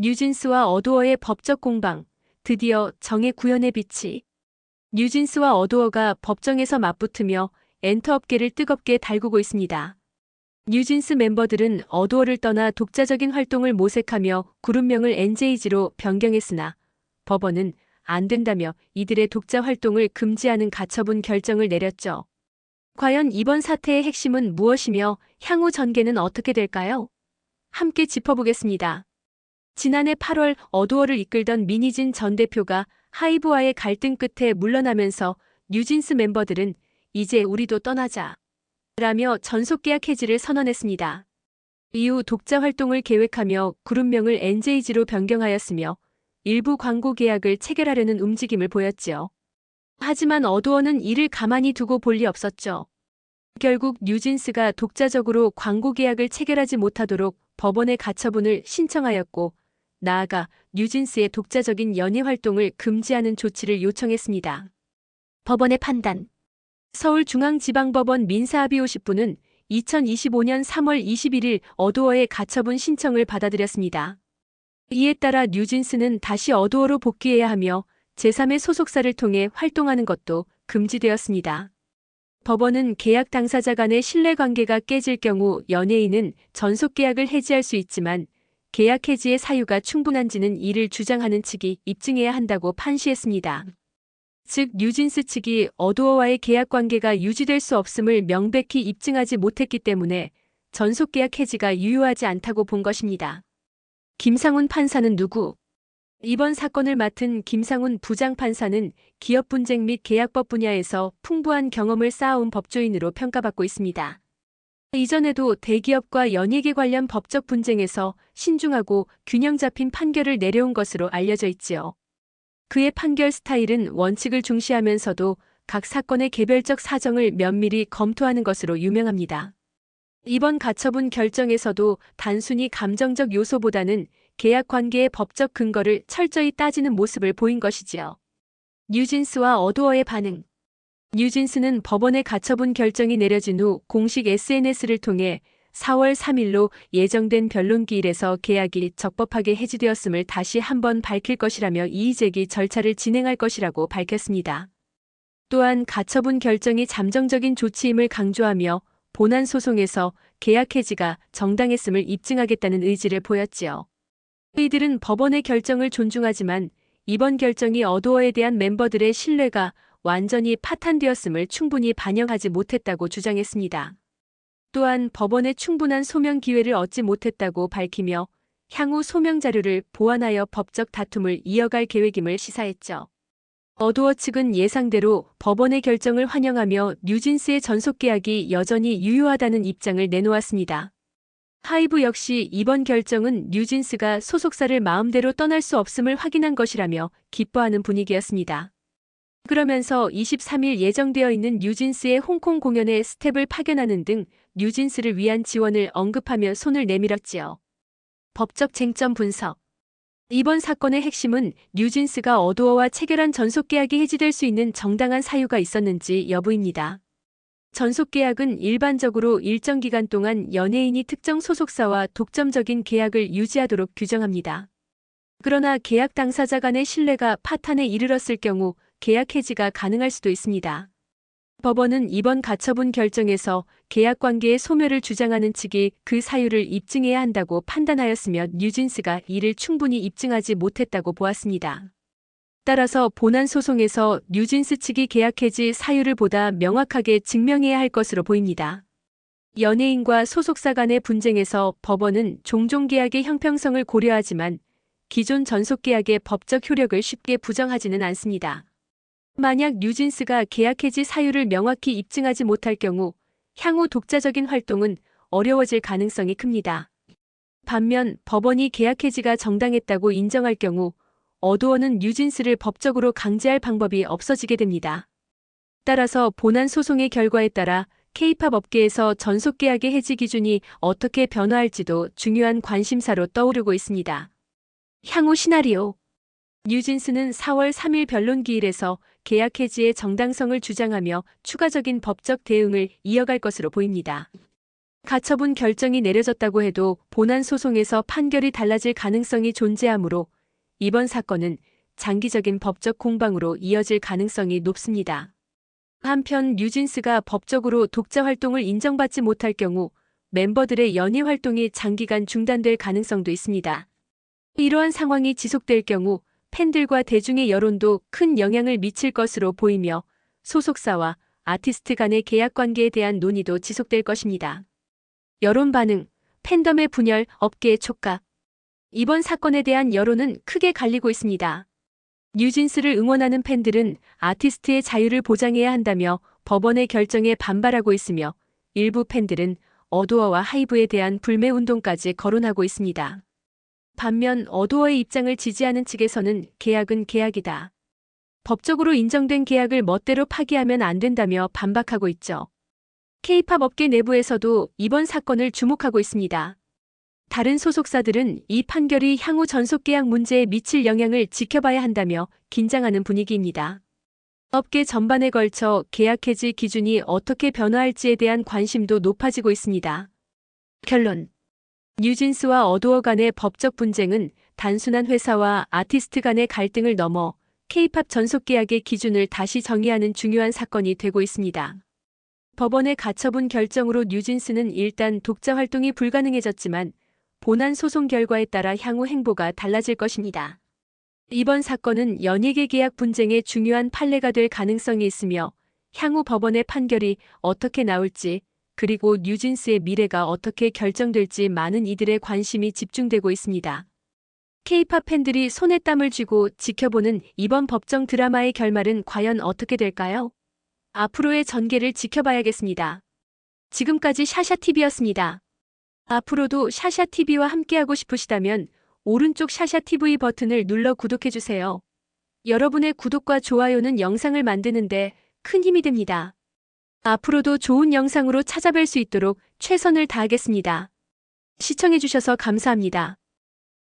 뉴진스와 어두어의 법적 공방, 드디어 정의 구현의 빛이. 뉴진스와 어두어가 법정에서 맞붙으며 엔터업계를 뜨겁게 달구고 있습니다. 뉴진스 멤버들은 어두어를 떠나 독자적인 활동을 모색하며 그룹명을 NJG로 변경했으나 법원은 안 된다며 이들의 독자 활동을 금지하는 가처분 결정을 내렸죠. 과연 이번 사태의 핵심은 무엇이며 향후 전개는 어떻게 될까요? 함께 짚어보겠습니다. 지난해 8월 어두어를 이끌던 민희진 전 대표가 하이브와의 갈등 끝에 물러나면서 뉴진스 멤버들은 이제 우리도 떠나자 라며 전속계약 해지를 선언했습니다. 이후 독자 활동을 계획하며 그룹명을 NJG로 변경하였으며 일부 광고 계약을 체결하려는 움직임을 보였지요. 하지만 어두어는 이를 가만히 두고 볼 리 없었죠. 결국 뉴진스가 독자적으로 광고 계약을 체결하지 못하도록 법원에 가처분을 신청하였고 나아가 뉴진스의 독자적인 연예 활동을 금지하는 조치를 요청했습니다. 법원의 판단. 서울중앙지방법원 민사합의 50부는 2025년 3월 21일 어두어의 가처분 신청을 받아들였습니다. 이에 따라 뉴진스는 다시 어두어로 복귀해야 하며 제3의 소속사를 통해 활동하는 것도 금지되었습니다. 법원은 계약 당사자 간의 신뢰관계가 깨질 경우 연예인은 전속계약을 해지할 수 있지만 계약 해지의 사유가 충분한지는 이를 주장하는 측이 입증해야 한다고 판시했습니다. 즉 뉴진스 측이 어두어와의 계약관계가 유지될 수 없음을 명백히 입증하지 못했기 때문에 전속계약 해지가 유효하지 않다고 본 것입니다. 김상훈 판사는 누구? 이번 사건을 맡은 김상훈 부장판사는 기업 분쟁 및 계약법 분야에서 풍부한 경험을 쌓아온 법조인으로 평가받고 있습니다. 이전에도 대기업과 연예계 관련 법적 분쟁에서 신중하고 균형 잡힌 판결을 내려온 것으로 알려져 있지요. 그의 판결 스타일은 원칙을 중시하면서도 각 사건의 개별적 사정을 면밀히 검토하는 것으로 유명합니다. 이번 가처분 결정에서도 단순히 감정적 요소보다는 계약 관계의 법적 근거를 철저히 따지는 모습을 보인 것이지요. 뉴진스와 어두어의 반응. 뉴진스는 법원의 가처분 결정이 내려진 후 공식 SNS를 통해 4월 3일로 예정된 변론기일에서 계약이 적법하게 해지되었음을 다시 한번 밝힐 것이라며 이의제기 절차를 진행할 것이라고 밝혔습니다. 또한 가처분 결정이 잠정적인 조치임을 강조하며 본안 소송에서 계약 해지가 정당했음을 입증하겠다는 의지를 보였지요. 이들은 법원의 결정을 존중하지만 이번 결정이 어두어에 대한 멤버들의 신뢰가 완전히 파탄되었음을 충분히 반영하지 못했다고 주장했습니다. 또한 법원의 충분한 소명 기회를 얻지 못했다고 밝히며 향후 소명 자료를 보완하여 법적 다툼을 이어갈 계획임을 시사했죠. 어두어 측은 예상대로 법원의 결정을 환영하며 뉴진스의 전속계약이 여전히 유효하다는 입장을 내놓았습니다. 하이브 역시 이번 결정은 뉴진스가 소속사를 마음대로 떠날 수 없음을 확인한 것이라며 기뻐하는 분위기였습니다. 그러면서 23일 예정되어 있는 뉴진스의 홍콩 공연에 스텝을 파견하는 등 뉴진스를 위한 지원을 언급하며 손을 내밀었지요. 법적 쟁점 분석. 이번 사건의 핵심은 뉴진스가 어두어와 체결한 전속계약이 해지될 수 있는 정당한 사유가 있었는지 여부입니다. 전속계약은 일반적으로 일정 기간 동안 연예인이 특정 소속사와 독점적인 계약을 유지하도록 규정합니다. 그러나 계약 당사자 간의 신뢰가 파탄에 이르렀을 경우 계약 해지가 가능할 수도 있습니다. 법원은 이번 가처분 결정에서 계약관계의 소멸을 주장하는 측이 그 사유를 입증해야 한다고 판단하였으며 뉴진스가 이를 충분히 입증하지 못했다고 보았습니다. 따라서 본안 소송에서 뉴진스 측이 계약 해지 사유를 보다 명확하게 증명해야 할 것으로 보입니다. 연예인과 소속사 간의 분쟁에서 법원은 종종 계약의 형평성을 고려하지만 기존 전속계약의 법적 효력을 쉽게 부정하지는 않습니다. 만약 뉴진스가 계약 해지 사유를 명확히 입증하지 못할 경우 향후 독자적인 활동은 어려워질 가능성이 큽니다. 반면 법원이 계약 해지가 정당했다고 인정할 경우 어두어는 뉴진스를 법적으로 강제할 방법이 없어지게 됩니다. 따라서 본안 소송의 결과에 따라 K-팝 업계에서 전속계약의 해지 기준이 어떻게 변화할지도 중요한 관심사로 떠오르고 있습니다. 향후 시나리오. 뉴진스는 4월 3일 변론기일에서 계약 해지의 정당성을 주장하며 추가적인 법적 대응을 이어갈 것으로 보입니다. 가처분 결정이 내려졌다고 해도 본안 소송에서 판결이 달라질 가능성이 존재하므로 이번 사건은 장기적인 법적 공방으로 이어질 가능성이 높습니다. 한편 뉴진스가 법적으로 독자 활동을 인정받지 못할 경우 멤버들의 연예 활동이 장기간 중단될 가능성도 있습니다. 이러한 상황이 지속될 경우 팬들과 대중의 여론도 큰 영향을 미칠 것으로 보이며 소속사와 아티스트 간의 계약 관계에 대한 논의도 지속될 것입니다. 여론 반응, 팬덤의 분열, 업계의 촉각. 이번 사건에 대한 여론은 크게 갈리고 있습니다. 뉴진스를 응원하는 팬들은 아티스트의 자유를 보장해야 한다며 법원의 결정에 반발하고 있으며 일부 팬들은 어도어와 하이브에 대한 불매 운동까지 거론하고 있습니다. 반면 어도어의 입장을 지지하는 측에서는 계약은 계약이다. 법적으로 인정된 계약을 멋대로 파기하면 안 된다며 반박하고 있죠. K-팝 업계 내부에서도 이번 사건을 주목하고 있습니다. 다른 소속사들은 이 판결이 향후 전속계약 문제에 미칠 영향을 지켜봐야 한다며 긴장하는 분위기입니다. 업계 전반에 걸쳐 계약 해지 기준이 어떻게 변화할지에 대한 관심도 높아지고 있습니다. 결론. 뉴진스와 어도어 간의 법적 분쟁은 단순한 회사와 아티스트 간의 갈등을 넘어 K-팝 전속계약의 기준을 다시 정의하는 중요한 사건이 되고 있습니다. 법원의 가처분 결정으로 뉴진스는 일단 독자 활동이 불가능해졌지만 본안 소송 결과에 따라 향후 행보가 달라질 것입니다. 이번 사건은 연예계 계약 분쟁의 중요한 판례가 될 가능성이 있으며 향후 법원의 판결이 어떻게 나올지 그리고 뉴진스의 미래가 어떻게 결정될지 많은 이들의 관심이 집중되고 있습니다. K-팝 팬들이 손에 땀을 쥐고 지켜보는 이번 법정 드라마의 결말은 과연 어떻게 될까요? 앞으로의 전개를 지켜봐야겠습니다. 지금까지 샤샤TV였습니다. 앞으로도 샤샤TV와 함께하고 싶으시다면 오른쪽 샤샤TV 버튼을 눌러 구독해주세요. 여러분의 구독과 좋아요는 영상을 만드는데 큰 힘이 됩니다. 앞으로도 좋은 영상으로 찾아뵐 수 있도록 최선을 다하겠습니다. 시청해주셔서 감사합니다.